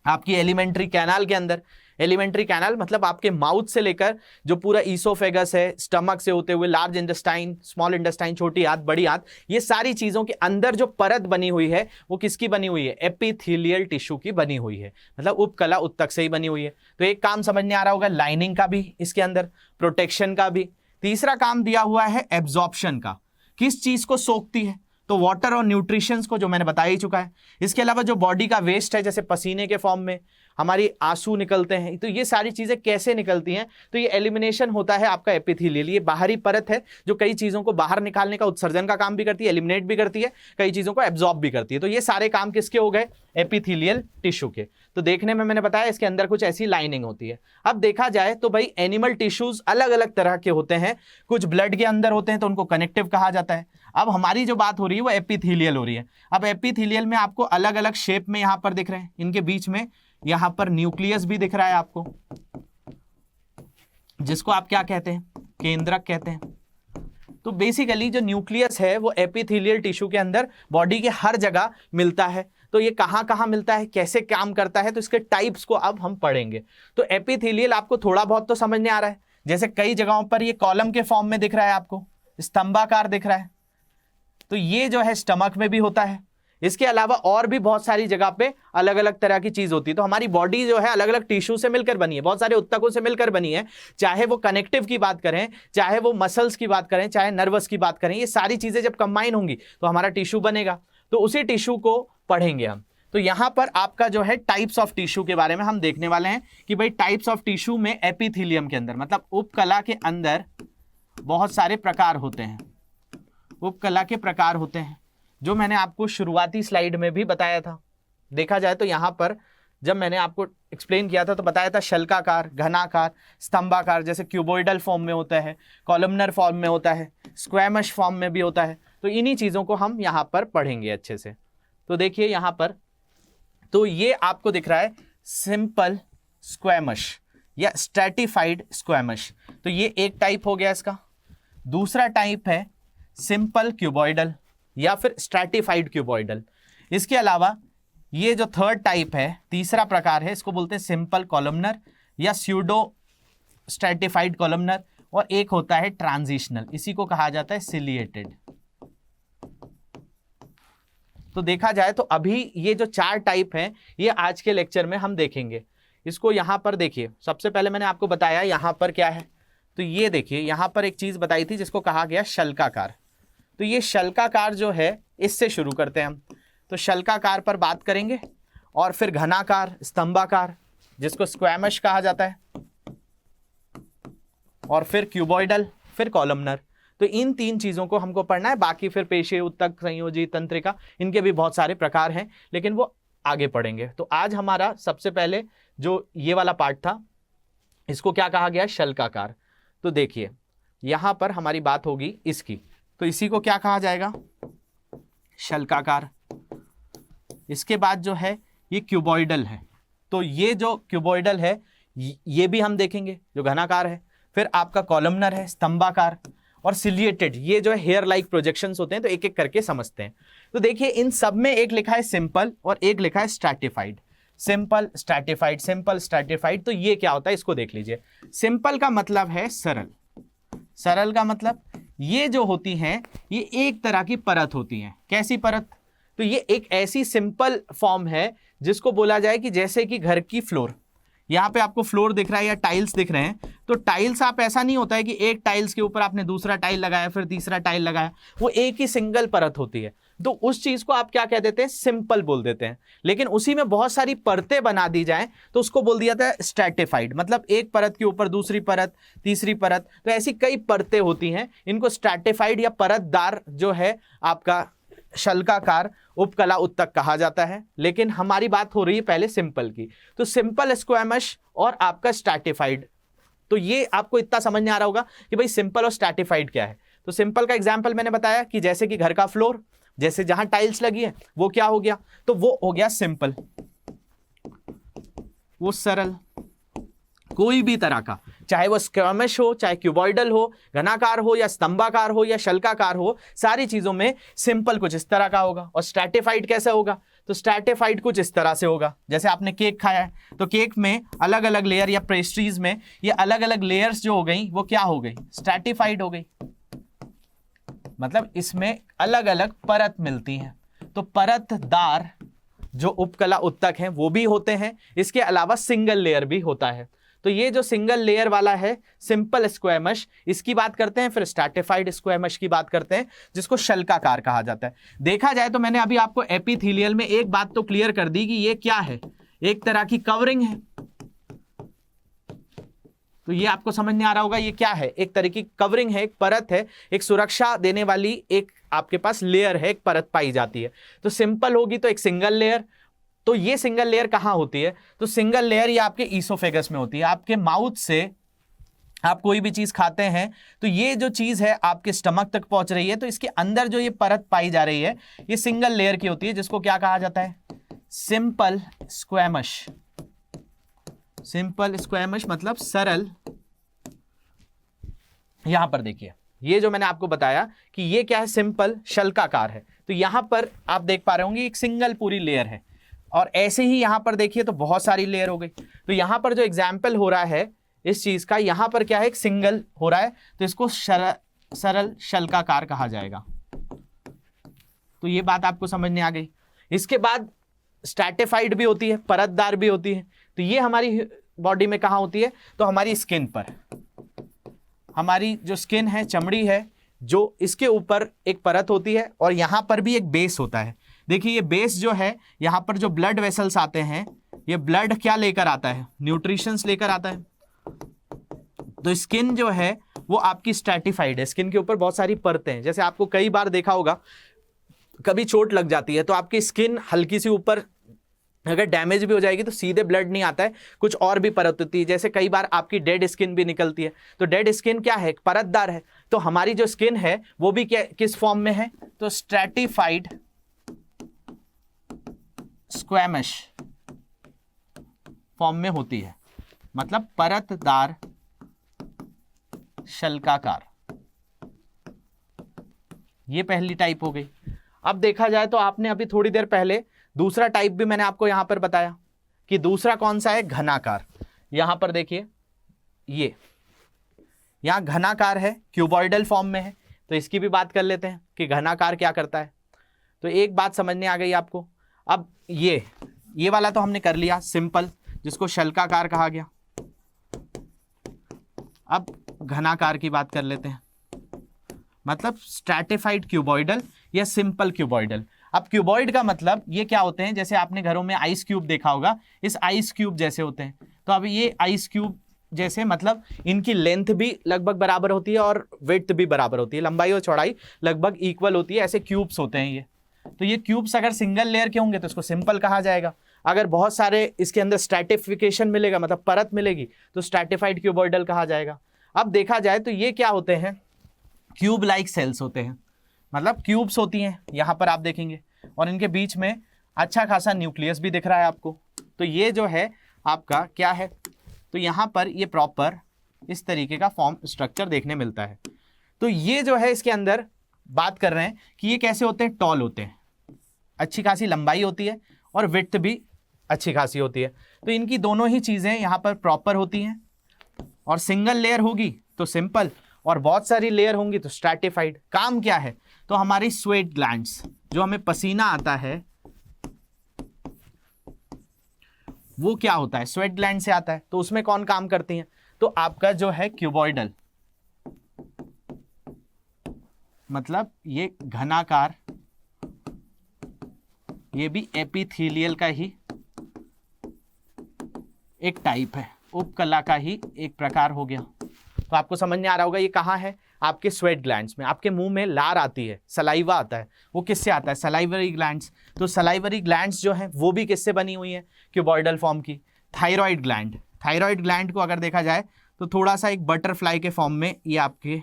आपकी एलिमेंट्री कैनाल के अंदर। एलिमेंट्री कैनाल मतलब आपके माउथ से लेकर जो पूरा ईसोफेगस है, स्टमक से होते हुए लार्ज इंटेस्टाइन, स्मॉल इंटेस्टाइन, छोटी आंत, बड़ी आंत, ये सारी चीजों के अंदर जो परत बनी हुई है वो किसकी बनी हुई है? एपिथेलियल टिश्यू की बनी हुई है, मतलब उपकला उत्तक से ही बनी हुई है। तो एक काम समझ में आ रहा होगा लाइनिंग का भी, इसके अंदर प्रोटेक्शन का भी। तीसरा काम दिया हुआ है एब्जॉर्प्शन का। किस चीज को सोखती है? तो वाटर और न्यूट्रिशंस को, जो मैंने बता ही चुका है। इसके अलावा जो बॉडी का वेस्ट है, जैसे पसीने के फॉर्म में हमारी आंसू निकलते हैं, तो ये सारी चीजें कैसे निकलती हैं? तो ये एलिमिनेशन होता है आपका एपिथेलियल। ये बाहरी परत है जो कई चीजों को बाहर निकालने का, उत्सर्जन का काम भी करती है, एलिमिनेट भी करती है, कई चीजों को एब्जॉर्ब भी करती है। तो ये सारे काम किसके हो गए? एपिथेलियल टिश्यू के। तो देखने में मैंने बताया इसके अंदर कुछ ऐसी लाइनिंग होती है। अब देखा जाए तो भाई एनिमल टिश्यूज अलग अलग तरह के होते हैं। कुछ ब्लड के अंदर होते हैं तो उनको कनेक्टिव कहा जाता है। अब हमारी जो बात हो रही है वो एपिथेलियल हो रही है। अब एपिथेलियल में आपको अलग अलग शेप में यहां पर दिख रहे हैं। इनके बीच में यहां पर न्यूक्लियस भी दिख रहा है आपको, जिसको आप क्या कहते हैं? केंद्रक कहते हैं। तो बेसिकली जो न्यूक्लियस है वो एपिथेलियल टिश्यू के अंदर बॉडी के हर जगह मिलता है। तो ये कहां कहां मिलता है, कैसे काम करता है, तो इसके टाइप्स को अब हम पढ़ेंगे। तो एपिथेलियल आपको थोड़ा बहुत तो समझ में आ रहा है। जैसे कई जगहों पर ये कॉलम के फॉर्म में दिख रहा है, आपको स्तंभाकार दिख रहा है, तो ये जो है स्टमक में भी होता है। इसके अलावा और भी बहुत सारी जगह पे अलग अलग तरह की चीज होती है। तो हमारी बॉडी जो है अलग अलग टिश्यू से मिलकर बनी है, बहुत सारे उत्तकों से मिलकर बनी है। चाहे वो कनेक्टिव की बात करें, चाहे वो मसल्स की बात करें, चाहे नर्वस की बात करें, ये सारी चीजें जब कंबाइन होंगी तो हमारा टिश्यू बनेगा। तो उसी टिश्यू को पढ़ेंगे हम। तो यहां पर आपका जो है टाइप्स ऑफ टिश्यू के बारे में हम देखने वाले हैं कि भाई टाइप्स ऑफ टिश्यू में एपिथेलियम के अंदर, मतलब उपकला के अंदर बहुत सारे प्रकार होते हैं। उपकला के प्रकार होते हैं जो मैंने आपको शुरुआती स्लाइड में भी बताया था। देखा जाए तो यहां पर जब मैंने आपको एक्सप्लेन किया था तो बताया था शल्काकार, घनाकार, स्तंभाकार, जैसे क्यूबोइडल फॉर्म में होता है, कॉलमनर फॉर्म में होता है, स्क्वैमश फॉर्म में भी होता है। तो इन्हीं चीज़ों को हम यहाँ पर पढ़ेंगे अच्छे से। तो देखिए यहाँ पर, तो ये आपको दिख रहा है सिंपल स्क्वैमश या स्ट्रैटिफाइड स्क्वैमश। तो ये एक टाइप हो गया इसका। दूसरा टाइप है सिंपल क्यूबॉइडल या फिर स्ट्रैटिफाइड क्यूबॉइडल। इसके अलावा ये जो थर्ड टाइप है, तीसरा प्रकार है, इसको बोलते हैं सिंपल कॉलमनर या स्यूडो स्ट्रैटिफाइड कॉलमनर, और एक होता है ट्रांजिशनल, इसी को कहा जाता है सिलिएटेड। तो देखा जाए तो अभी ये जो चार टाइप हैं ये आज के लेक्चर में हम देखेंगे। इसको यहाँ पर देखिए, सबसे पहले मैंने आपको बताया यहाँ पर क्या है, तो ये देखिए यहाँ पर एक चीज बताई थी जिसको कहा गया शल्काकार। तो ये शल्काकार जो है इससे शुरू करते हैं हम। तो शल्काकार पर बात करेंगे और फिर घनाकार, स्तंभाकार जिसको स्क्वैमश कहा जाता है, और फिर क्यूबॉइडल, फिर कॉलमनर। तो इन तीन चीजों को हमको पढ़ना है। बाकी फिर पेशे, उत्तक, संयोजी, तंत्रिका, इनके भी बहुत सारे प्रकार हैं, लेकिन वो आगे पढ़ेंगे। तो आज हमारा सबसे पहले जो ये वाला पार्ट था इसको क्या कहा गया? शल्काकार। तो देखिए यहां पर हमारी बात होगी इसकी, तो इसी को क्या कहा जाएगा? शल्काकार। इसके बाद जो है ये क्यूबॉइडल है। तो ये जो क्यूबॉइडल है ये भी हम देखेंगे, जो घनाकार है। फिर आपका कॉलमनर है, स्तंभाकार, और सिलिएटेड, ये जो है हेयर लाइक प्रोजेक्शंस होते हैं। तो एक एक करके समझते हैं। तो देखिए इन सब में एक लिखा है सिंपल और एक लिखा है stratified. Simple, stratified, simple, stratified. तो ये क्या होता है इसको देख लीजिए। सिंपल का मतलब है सरल। सरल का मतलब ये जो होती हैं ये एक तरह की परत होती हैं। कैसी परत? तो ये एक ऐसी सिंपल फॉर्म है जिसको बोला जाए कि जैसे कि घर की फ्लोर यहाँ पे आपको फ्लोर दिख रहा है या टाइल्स दिख रहे हैं, तो टाइल्स आप ऐसा नहीं होता है कि एक टाइल्स के ऊपर आपने दूसरा टाइल लगाया फिर तीसरा टाइल लगाया, वो एक ही सिंगल परत होती है। तो उस चीज को आप क्या कह देते हैं, सिंपल बोल देते हैं। लेकिन उसी में बहुत सारी परतें बना दी जाए तो उसको बोल दिया था स्ट्रैटिफाइड, मतलब एक परत के ऊपर दूसरी परत, तीसरी परत, तो ऐसी कई परतें होती हैं, इनको स्ट्रैटिफाइड या परतदार जो है आपका शल्काकार उपकला उत्तक कहा जाता है। लेकिन हमारी बात हो रही है पहले सिंपल की, तो सिंपल, स्क्वैमश और आपका स्ट्रैटिफाइड। तो ये आपको इतना समझ में आ रहा होगा कि भाई सिंपल और स्ट्रैटिफाइड क्या है। तो सिंपल का एग्जांपल मैंने बताया कि जैसे कि घर का फ्लोर, जैसे जहां टाइल्स लगी है वो क्या हो गया, तो वो हो गया सिंपल, वो सरल। कोई भी तरह का, चाहे वो स्क्वैमश हो, चाहे क्यूबॉइडल हो, घनाकार हो या स्तंभाकार हो या शल्काकार हो, सारी चीजों में सिंपल कुछ इस तरह का होगा। और स्ट्रैटिफाइड कैसे होगा, तो स्ट्रैटिफाइड कुछ इस तरह से होगा। जैसे आपने केक खाया है तो केक में अलग अलग लेयर या पेस्ट्रीज में ये अलग अलग लेयर्स जो हो गई वो क्या हो गई, स्ट्रैटिफाइड हो गई। मतलब इसमें अलग अलग परत मिलती हैं। तो परतदार जो उपकला उत्तक हैं वो भी होते हैं, इसके अलावा सिंगल लेयर भी होता है। तो ये जो सिंगल लेयर वाला है सिंपल स्क्वैमश, इसकी बात करते हैं। फिर स्ट्रैटिफाइड स्क्वैमश की बात करते हैं जिसको शल्काकार कहा जाता है। देखा जाए तो मैंने अभी आपको एपिथेलियल में एक बात तो क्लियर कर दी कि ये क्या है, एक तरह की कवरिंग है। तो ये आपको समझ में आ रहा होगा ये क्या है, एक तरह की कवरिंग है, एक परत है, एक सुरक्षा देने वाली एक आपके पास लेयर है, एक परत पाई जाती है। तो सिंपल होगी तो एक सिंगल लेयर। तो ये सिंगल लेयर कहां होती है, तो सिंगल लेयर ये आपके ईसोफेगस में होती है। आपके माउथ से आप कोई भी चीज खाते हैं तो ये जो चीज है आपके स्टमक तक पहुंच रही है, तो इसके अंदर जो ये परत पाई जा रही है ये सिंगल लेयर की होती है, जिसको क्या कहा जाता है, सिंपल स्क्वैमश। सिंपल स्क्वैमश मतलब सरल। यहां पर देखिए ये जो मैंने आपको बताया कि ये क्या है, सिंपल शल्काकार है। तो यहां पर आप देख पा रहे होंगे एक सिंगल पूरी लेयर है, और ऐसे ही यहां पर देखिए तो बहुत सारी लेयर हो गई। तो यहां पर जो एग्जाम्पल हो रहा है इस चीज का, यहां पर क्या है, एक सिंगल हो रहा है, तो इसको सरल शल्काकार कहा जाएगा। तो ये बात आपको समझ में आ गई। इसके बाद स्ट्रैटिफाइड भी होती है, परतदार भी होती है। तो ये हमारी बॉडी में कहां होती है, तो हमारी स्किन पर। हमारी जो स्किन है, चमड़ी है, जो इसके ऊपर एक परत होती है और यहां पर भी एक बेस होता है। देखिए ये बेस जो है, यहां पर जो ब्लड वेसल्स आते हैं, ये ब्लड क्या लेकर आता है, न्यूट्रिशंस लेकर आता है। तो स्किन जो है वो आपकी स्ट्रैटिफाइड है, स्किन के ऊपर बहुत सारी परतें हैं। जैसे आपको कई बार देखा होगा, कभी चोट लग जाती है तो आपकी स्किन हल्की सी ऊपर अगर डैमेज भी हो जाएगी तो सीधे ब्लड नहीं आता है, कुछ और भी परत होती है। जैसे कई बार आपकी डेड स्किन भी निकलती है, तो डेड स्किन क्या है, परतदार है। तो हमारी जो स्किन है वो भी क्या, किस फॉर्म में है, तो स्ट्रैटिफाइड स्क्वैमश फॉर्म में होती है, मतलब परतदार शल्काकार। ये पहली टाइप हो गई। अब देखा जाए तो आपने अभी थोड़ी देर पहले दूसरा टाइप भी मैंने आपको यहां पर बताया कि दूसरा कौन सा है, घनाकार। यहां पर देखिए ये यहां घनाकार है, क्यूबॉइडल फॉर्म में है। तो इसकी भी बात कर लेते हैं कि घनाकार क्या करता है। तो एक बात समझने आ गई आपको। अब ये वाला तो हमने कर लिया सिंपल, जिसको शल्काकार कहा गया। अब घनाकार की बात कर लेते हैं, मतलब स्ट्रैटिफाइड क्यूबॉइडल या सिंपल क्यूबॉइडल। अब क्यूबॉइड का मतलब ये क्या होते हैं, जैसे आपने घरों में आइस क्यूब देखा होगा, इस आइस क्यूब जैसे होते हैं। तो अब ये आइस क्यूब जैसे, मतलब इनकी लेंथ भी लगभग बराबर होती है और विड्थ भी बराबर होती है, लंबाई और चौड़ाई लगभग इक्वल होती है। ऐसे क्यूब्स होते हैं ये। तो ये क्यूब्स अगर सिंगल लेयर के होंगे तो इसको सिंपल कहा जाएगा। अगर बहुत सारे इसके अंदर स्ट्रैटिफिकेशन मिलेगा, मतलब परत मिलेगी, तो स्ट्रैटिफाइड क्यूबॉइडल कहा जाएगा। अब देखा जाए तो ये क्या होते हैं, क्यूब लाइक सेल्स होते हैं, मतलब क्यूब्स होती हैं यहाँ पर आप देखेंगे, और इनके बीच में अच्छा खासा न्यूक्लियस भी दिख रहा है आपको। तो ये जो है आपका क्या है, तो यहाँ पर ये प्रॉपर इस तरीके का फॉर्म स्ट्रक्चर देखने मिलता है। तो ये जो है इसके अंदर बात कर रहे हैं कि ये कैसे होते हैं, टॉल होते हैं, अच्छी खासी लंबाई होती है और विड्थ भी अच्छी खासी होती है। तो इनकी दोनों ही चीज़ें यहाँ पर प्रॉपर होती हैं। और सिंगल लेयर होगी तो सिंपल, और बहुत सारी लेयर होंगी तो स्ट्रैटिफाइड। काम क्या है, तो हमारी स्वेट ग्लैंड्स, जो हमें पसीना आता है, वो क्या होता है, स्वेट ग्लैंड से आता है। तो उसमें कौन काम करती हैं, तो आपका जो है क्यूबॉइडल, मतलब ये घनाकार, ये भी एपिथेलियल का ही एक टाइप है, उपकला का ही एक प्रकार हो गया। तो आपको समझ में आ रहा होगा ये कहाँ है, आपके स्वेट ग्लैंड्स में। आपके मुंह में लार आती है, सलाइवा आता है, वो किससे आता है, सलाइवरी ग्लैंड्स। तो सलाइवरी ग्लैंड्स जो है वो भी किससे बनी हुई है, क्यूबॉइडल फॉर्म की। थायराइड ग्लैंड, थायराइड ग्लैंड को अगर देखा जाए तो थोड़ा सा एक बटरफ्लाई के फॉर्म में ये आपके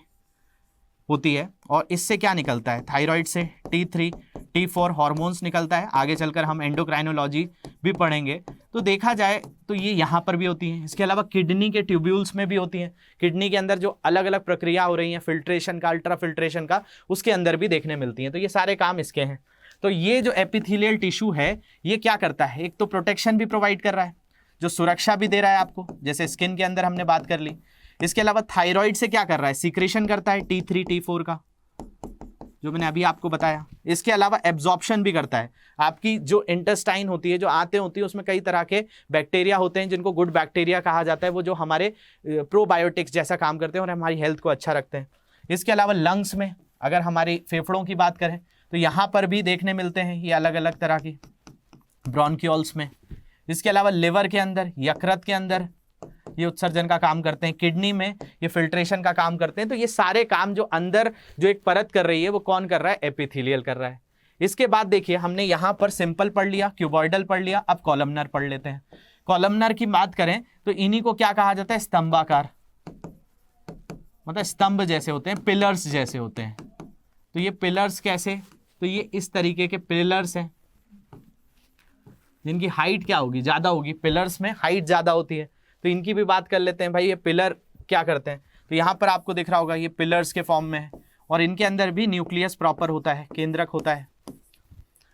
होती है, और इससे क्या निकलता है, थायराइड से T3 T4 हार्मोन्स निकलता है। आगे चलकर हम एंडोक्राइनोलॉजी भी पढ़ेंगे। तो देखा जाए तो ये यहाँ पर भी होती हैं। इसके अलावा किडनी के ट्यूब्यूल्स में भी होती हैं। किडनी के अंदर जो अलग अलग प्रक्रिया हो रही हैं, फिल्ट्रेशन का, अल्ट्रा फिल्ट्रेशन का, उसके अंदर भी देखने मिलती हैं। तो ये सारे काम इसके हैं। तो ये जो एपिथेलियल टिश्यू है ये क्या करता है, एक तो प्रोटेक्शन भी प्रोवाइड कर रहा है, जो सुरक्षा भी दे रहा है आपको, जैसे स्किन के अंदर हमने बात कर ली। इसके अलावा थायराइड से क्या कर रहा है, सीक्रेशन करता है T3 T4 का, जो मैंने अभी आपको बताया। इसके अलावा एब्जॉर्प्शन भी करता है। आपकी जो इंटेस्टाइन होती है, जो आंतें होती है, उसमें कई तरह के बैक्टीरिया होते हैं जिनको गुड बैक्टीरिया कहा जाता है, वो जो हमारे प्रोबायोटिक्स जैसा काम करते हैं और हमारी हेल्थ को अच्छा रखते हैं। इसके अलावा लंग्स में अगर हमारी फेफड़ों की बात करें तो यहाँ पर भी देखने मिलते हैं ये अलग अलग तरह की, ब्रोंकियोल्स में। इसके अलावा लिवर के अंदर, यकृत के अंदर ये उत्सर्जन का काम करते हैं, किडनी में ये फिल्ट्रेशन का काम करते हैं। तो ये सारे काम जो अंदर जो एक परत कर रही है वो कौन कर रहा है, एपिथेलियल कर रहा है। इसके बाद देखिए हमने यहाँ पर सिंपल पढ़ लिया, क्यूबॉइडल पढ़ लिया, अब कॉलमनर पढ़ लेते हैं। कॉलमनर की बात करें तो इन्हीं को क्या कहा जाता है, स्तंभाकार, मतलब स्तंभ जैसे होते हैं, पिलर्स जैसे होते हैं। तो ये पिलर्स कैसे, तो ये इस तरीके के पिलर्स हैं जिनकी हाइट क्या होगी, ज्यादा होगी। पिलर्स में हाइट ज्यादा होती है। तो इनकी भी बात कर लेते हैं भाई, ये पिलर क्या करते हैं। तो यहाँ पर आपको दिख रहा होगा ये पिलर्स के फॉर्म में है, और इनके अंदर भी न्यूक्लियस प्रॉपर होता है, केंद्रक होता है।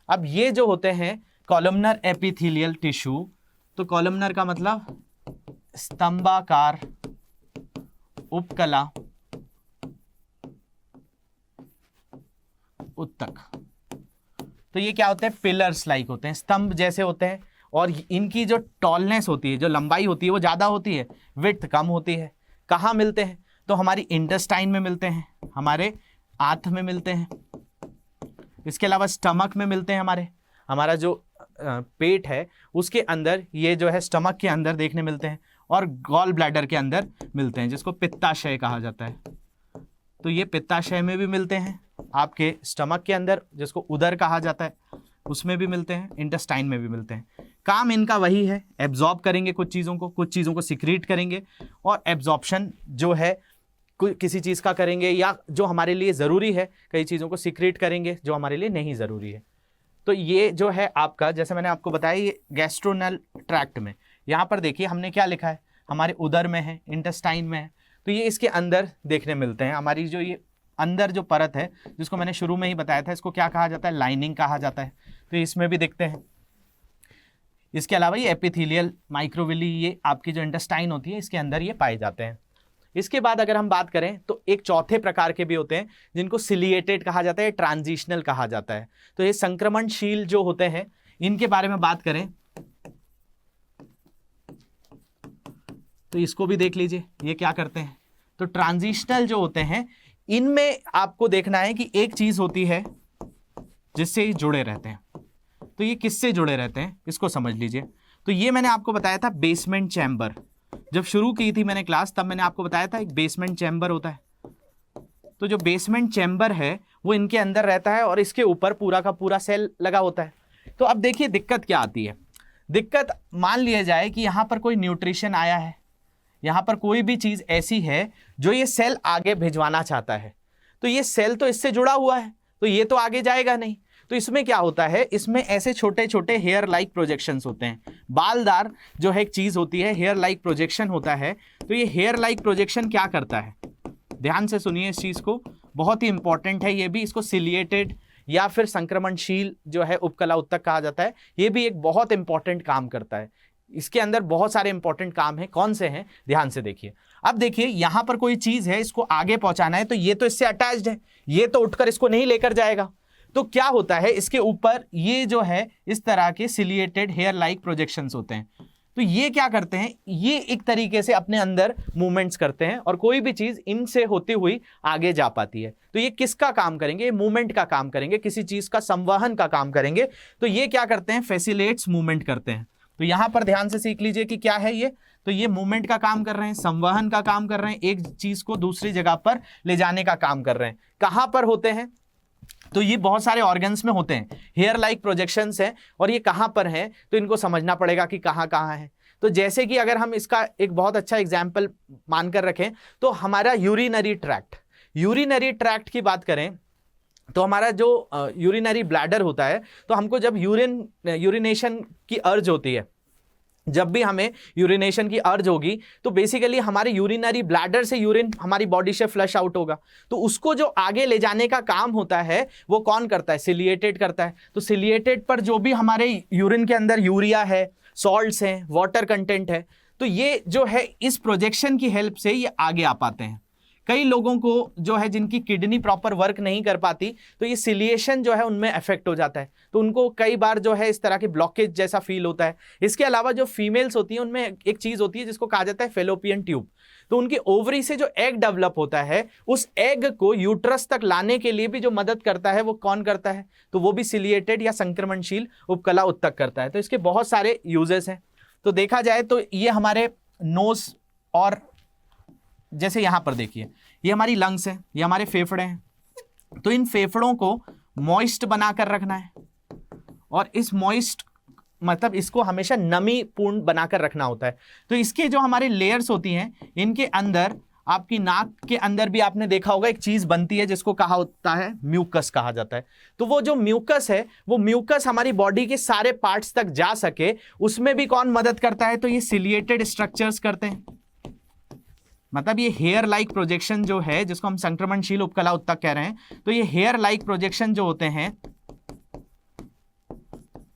अब ये जो होते हैं कॉलमनर एपिथेलियल टिश्यू, तो कॉलमनर का मतलब स्तंभाकार उपकला उत्तक। तो ये क्या होते हैं, पिलर्स लाइक होते हैं, स्तंभ जैसे होते हैं। और इनकी जो टॉलनेस होती है, जो लंबाई होती है, वो ज़्यादा होती है, विड्थ कम होती है। कहाँ मिलते हैं, तो हमारी इंटेस्टाइन में मिलते हैं, हमारे आंत में मिलते हैं। इसके अलावा स्टमक में मिलते हैं, हमारा जो पेट है उसके अंदर, ये जो है स्टमक के अंदर देखने मिलते हैं, और गॉल ब्लैडर के अंदर मिलते हैं, जिसको पित्ताशय कहा जाता है। तो ये पित्ताशय में भी मिलते हैं, आपके स्टमक के अंदर जिसको उदर कहा जाता है उसमें भी मिलते हैं, इंटेस्टाइन में भी मिलते हैं। काम इनका वही है, एब्जॉर्ब करेंगे कुछ चीज़ों को सिक्रीट करेंगे, और एब्जॉर्प्शन जो है किसी चीज़ का करेंगे, या जो हमारे लिए ज़रूरी है कई चीज़ों को सिक्रीट करेंगे जो हमारे लिए नहीं ज़रूरी है। तो ये जो है आपका, जैसे मैंने आपको बताया, ये गैस्ट्रोनल ट्रैक्ट में, यहाँ पर देखिए हमने क्या लिखा है, हमारे उदर में है, इंटेस्टाइन में है। तो ये इसके अंदर देखने मिलते हैं। हमारी जो ये अंदर जो परत है, जिसको मैंने शुरू में ही बताया था, इसको क्या कहा जाता है, लाइनिंग कहा जाता है। तो इसमें भी दिखते हैं। इसके अलावा ये एपिथेलियल माइक्रोविली, ये आपकी जो इंटेस्टाइन होती है इसके अंदर ये पाए जाते हैं। इसके बाद अगर हम बात करें तो एक चौथे प्रकार के भी होते हैं जिनको सिलिएटेड कहा जाता है, ट्रांजिशनल कहा जाता है। तो ये संक्रमणशील जो होते हैं, इनके बारे में बात करें तो इसको भी देख लीजिए, ये क्या करते हैं। तो ट्रांजिशनल जो होते हैं, इनमें आपको देखना है कि एक चीज होती है जिससे ये जुड़े रहते हैं। तो ये किससे जुड़े रहते हैं, इसको समझ लीजिए। तो ये मैंने आपको बताया था बेसमेंट चैम्बर, जब शुरू की थी मैंने क्लास, तब मैंने आपको बताया था एक बेसमेंट चैम्बर होता है। तो जो बेसमेंट चैम्बर है वो इनके अंदर रहता है, और इसके ऊपर पूरा का पूरा सेल लगा होता है। तो अब देखिए दिक्कत क्या आती है। दिक्कत, मान लिया जाए कि यहाँ पर कोई न्यूट्रिशन आया है, यहाँ पर कोई भी चीज़ ऐसी है जो ये सेल आगे भिजवाना चाहता है। तो ये सेल तो इससे जुड़ा हुआ है, तो ये तो आगे जाएगा नहीं। तो इसमें क्या होता है, इसमें ऐसे छोटे छोटे हेयर लाइक प्रोजेक्शंस होते हैं। बालदार जो है एक चीज़ होती है, हेयर लाइक प्रोजेक्शन होता है। तो ये हेयर लाइक प्रोजेक्शन क्या करता है, ध्यान से सुनिए इस चीज़ को, बहुत ही इंपॉर्टेंट है ये भी। इसको सिलिएटेड या फिर संक्रमणशील जो है उपकला उत्तक कहा जाता है। ये भी एक बहुत इंपॉर्टेंट काम करता है। इसके अंदर बहुत सारे इंपॉर्टेंट काम हैं। कौन से हैं, ध्यान से देखिए। अब देखिए यहाँ पर कोई चीज़ है, इसको आगे पहुंचाना है, तो ये तो इससे अटैच्ड है, ये तो उठकर इसको नहीं लेकर जाएगा। तो क्या होता है, इसके ऊपर ये जो है इस तरह के सिलिएटेड हेयर लाइक प्रोजेक्शंस होते हैं। तो ये क्या करते हैं, ये एक तरीके से अपने अंदर मूवमेंट्स करते हैं और कोई भी चीज इनसे होती हुई आगे जा पाती है। तो ये किसका काम करेंगे, मूवमेंट का काम करेंगे, किसी चीज का संवहन का काम करेंगे। तो ये क्या करते हैं, फैसिलिटेट्स मूवमेंट करते हैं। तो यहां पर ध्यान से सीख लीजिए कि क्या है ये, तो ये मूवमेंट का काम कर रहे हैं, संवहन का काम कर रहे हैं, एक चीज को दूसरी जगह पर ले जाने का काम कर रहे हैं। कहां पर होते हैं, तो ये बहुत सारे ऑर्गन्स में होते हैं, हेयर लाइक प्रोजेक्शंस हैं, और ये कहां पर हैं तो इनको समझना पड़ेगा कि कहां कहां है। तो जैसे कि अगर हम इसका एक बहुत अच्छा एग्जाम्पल मानकर रखें तो हमारा यूरिनरी ट्रैक्ट की बात करें तो हमारा जो यूरिनरी ब्लैडर होता है, तो हमको जब यूरिनेशन की अर्ज होती है, जब भी हमें यूरिनेशन की अर्ज होगी तो बेसिकली हमारे यूरिनरी ब्लैडर से यूरिन हमारी बॉडी से फ्लश आउट होगा। तो उसको जो आगे ले जाने का काम होता है वो कौन करता है, सिलिएटेड करता है। तो सिलिएटेड पर जो भी हमारे यूरिन के अंदर यूरिया है, सॉल्ट्स हैं, वाटर कंटेंट है, तो ये जो है इस प्रोजेक्शन की हेल्प से ये आगे आ पाते हैं। कई लोगों को जो है जिनकी किडनी प्रॉपर वर्क नहीं कर पाती, तो ये सिलिएशन जो है उनमें अफेक्ट हो जाता है, तो उनको कई बार जो है इस तरह की ब्लॉकेज जैसा फील होता है। इसके अलावा जो फीमेल्स होती हैं उनमें एक चीज होती है जिसको कहा जाता है फेलोपियन ट्यूब। तो उनकी ओवरी से जो एग डेवलप होता है, उस एग को यूट्रस तक लाने के लिए भी जो मदद करता है वो कौन करता है, तो वो भी सिलिएटेड या संक्रमणशील उपकला उत्तक करता है। तो इसके बहुत सारे यूजेस हैं। तो देखा जाए तो ये हमारे नोज, और जैसे यहां पर देखिए ये हमारी लंग्स हैं, ये हमारे फेफड़े हैं। तो इन फेफड़ों को मॉइस्ट बनाकर रखना है, और इस मॉइस्ट मतलब इसको हमेशा नमी पूर्ण बनाकर रखना होता है। तो इसके जो हमारे लेयर्स होती हैं, इनके अंदर आपकी नाक के अंदर भी आपने देखा होगा एक चीज बनती है जिसको कहा होता है म्यूकस कहा जाता है। तो वो जो म्यूकस है, वो म्यूकस हमारी बॉडी के सारे पार्ट्स तक जा सके, उसमें भी कौन मदद करता है, तो ये सिलिएटेड स्ट्रक्चर्स करते हैं। मतलब ये हेयर लाइक प्रोजेक्शन जो है जिसको हम संक्रमणशील उपकला उत्तक कह रहे हैं, तो ये हेयर लाइक प्रोजेक्शन जो होते हैं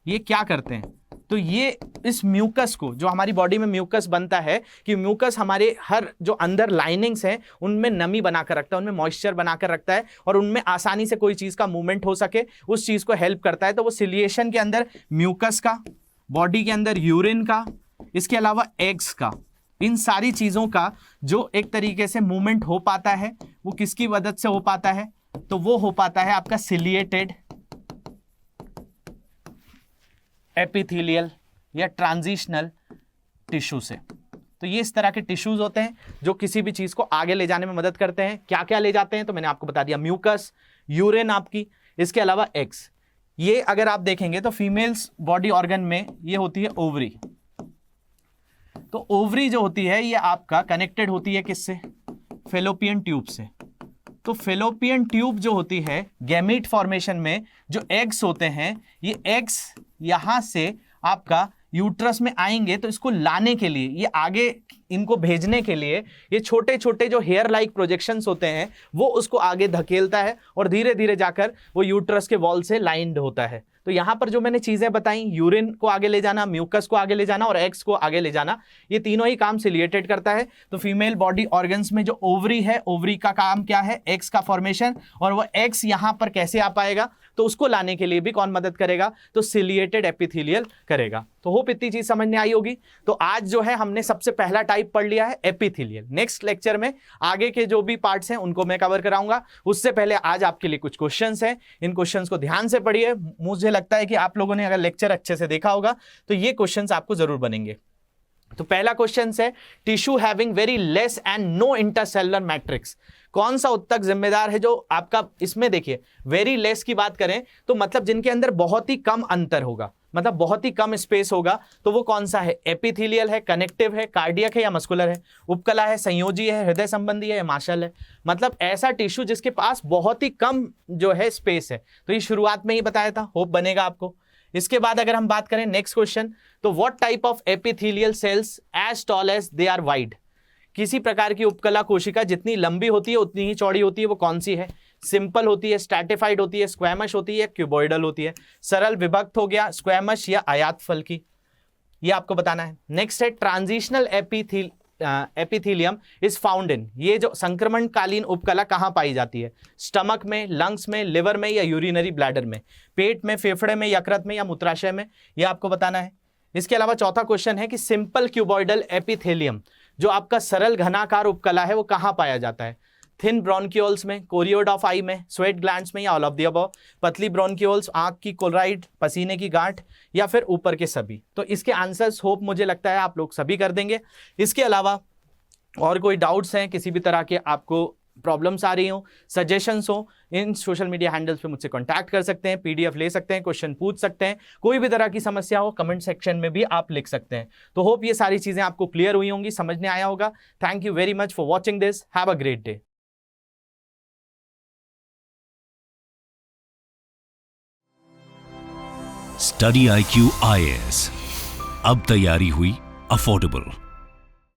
ये क्या करते हैं, तो ये इस म्यूकस को, जो हमारी बॉडी में म्यूकस बनता है, कि म्यूकस हमारे हर जो अंदर लाइनिंग्स हैं उनमें नमी बनाकर रखता है, उनमें मॉइस्चर बनाकर रखता है, और उनमें आसानी से कोई चीज का मूवमेंट हो सके उस चीज को हेल्प करता है। तो वो सिलिएशन के अंदर म्यूकस का, बॉडी के अंदर यूरिन का, इसके अलावा एग्स का, इन सारी चीजों का जो एक तरीके से मूवमेंट हो पाता है वो किसकी मदद से हो पाता है, तो वो हो पाता है आपका सिलिएटेड एपिथेलियल या ट्रांजिशनल टिश्यू से। तो ये इस तरह के टिश्यूज होते हैं जो किसी भी चीज को आगे ले जाने में मदद करते हैं। क्या क्या ले जाते हैं, तो मैंने आपको बता दिया, म्यूकस, यूरिन आपकी, इसके अलावा एग्स। ये अगर आप देखेंगे तो फीमेल्स बॉडी ऑर्गन में ये होती है ओवरी। तो ओवरी जो होती है ये आपका कनेक्टेड होती है किससे, फेलोपियन ट्यूब से। तो फेलोपियन ट्यूब जो होती है, गैमीट फॉर्मेशन में जो एग्स होते हैं, ये एग्स यहां से आपका यूट्रस में आएंगे, तो इसको लाने के लिए, ये आगे इनको भेजने के लिए ये छोटे छोटे जो हेयर लाइक प्रोजेक्शंस होते हैं वो उसको आगे धकेलता है, और धीरे धीरे जाकर वो यूट्रस के वॉल से लाइंड होता है। तो यहां पर जो मैंने चीजें बताई, यूरिन को आगे ले जाना, म्यूकस को आगे ले जाना और एग्स को आगे ले जाना, ये तीनों ही काम सिलिएटेड करता है। तो फीमेल बॉडी ऑर्गन्स में जो ओवरी है, ओवरी का काम क्या है, एग्स का फॉर्मेशन, और वो एग्स यहां पर कैसे आ पाएगा, तो उसको लाने के लिए भी कौन मदद करेगा, तो सिलिएटेड एपिथेलियल करेगा। तो होप इतनी चीज समझ में आई होगी। तो आज जो है हमने सबसे पहला टाइप पढ़ लिया है एपिथेलियल। नेक्स्ट लेक्चर में आगे के जो भी पार्ट्स हैं उनको मैं कवर कराऊंगा। उससे पहले आज आपके लिए कुछ क्वेश्चंस हैं, इन क्वेश्चंस को ध्यान से पढ़िए। मुझे लगता है कि आप लोगों ने अगर लेक्चर अच्छे से देखा होगा तो ये क्वेश्चंस आपको जरूर बनेंगे। तो पहला क्वेश्चन है, tissue having very less and no intercellular matrix, कौन सा उत्तक जिम्मेदार है जो आपका, इसमें देखिए वेरी लेस की बात करें तो मतलब जिनके अंदर बहुत ही कम अंतर होगा, मतलब बहुत ही कम स्पेस होगा, तो वो कौन सा है, एपिथेलियल है, कनेक्टिव है, कार्डियक है या मस्कुलर है, उपकला है, संयोजी है, हृदय संबंधी है या मार्शल है। मतलब ऐसा टिश्यू जिसके पास बहुत ही कम जो है स्पेस है। तो ये शुरुआत में ही बताया था, होप बनेगा आपको। इसके बाद अगर हम बात करें नेक्स्ट क्वेश्चन, तो what type of epithelial cells as tall as they are wide, किसी प्रकार की उपकला कोशिका जितनी लंबी होती है उतनी ही चौड़ी होती है, वो कौन सी है, सिंपल होती है, स्ट्रैटिफाइड होती है, स्क्वैमश होती है, क्यूबॉइडल होती है। सरल विभक्त हो गया, स्क्वैमश या आयात फल की, ये आपको बताना है। नेक्स्ट है ट्रांजिशनल एपिथेलियम इज फाउंड इन, ये जो संक्रमणकालीन उपकला कहां पाई जाती है, स्टमक में, लंग्स में, लिवर में या यूरिनरी ब्लैडर में, पेट में, फेफड़े में, यकृत में या मूत्राशय में, ये आपको बताना है। इसके अलावा चौथा क्वेश्चन है कि सिंपल क्यूबॉइडल एपिथेलियम, जो आपका सरल घनाकार उपकला है, वो कहाँ पाया जाता है? थिन ब्रोंकियोल्स में, कोरियोड ऑफ आई में, स्वेट ग्लैंड्स में, या ऑल ऑफ द अबव? पतली ब्रोंकियोल्स, आंख की कोलराइड, पसीने की गांठ, या फिर ऊपर के सभी? तो इसके आंसर्स होप मुझे लगता है आप लोग सभी कर देंगे। इसके अलावा और कोई डाउट्स हैं, किसी भी तरह के आपको प्रॉब्लम्स आ रही हो, सजेशंस हो, इन सोशल मीडिया हैंडल्स पे मुझसे कांटेक्ट कर सकते हैं, पीडीएफ ले सकते हैं, क्वेश्चन पूछ सकते हैं, कोई भी तरह की समस्या हो कमेंट सेक्शन में भी आप लिख सकते हैं। तो होप ये सारी चीजें आपको क्लियर हुई होंगी, समझ में आया होगा। Thank you very much for watching this, have a great day. Study IQ IAS, अब तैयारी हुई अफोर्डेबल।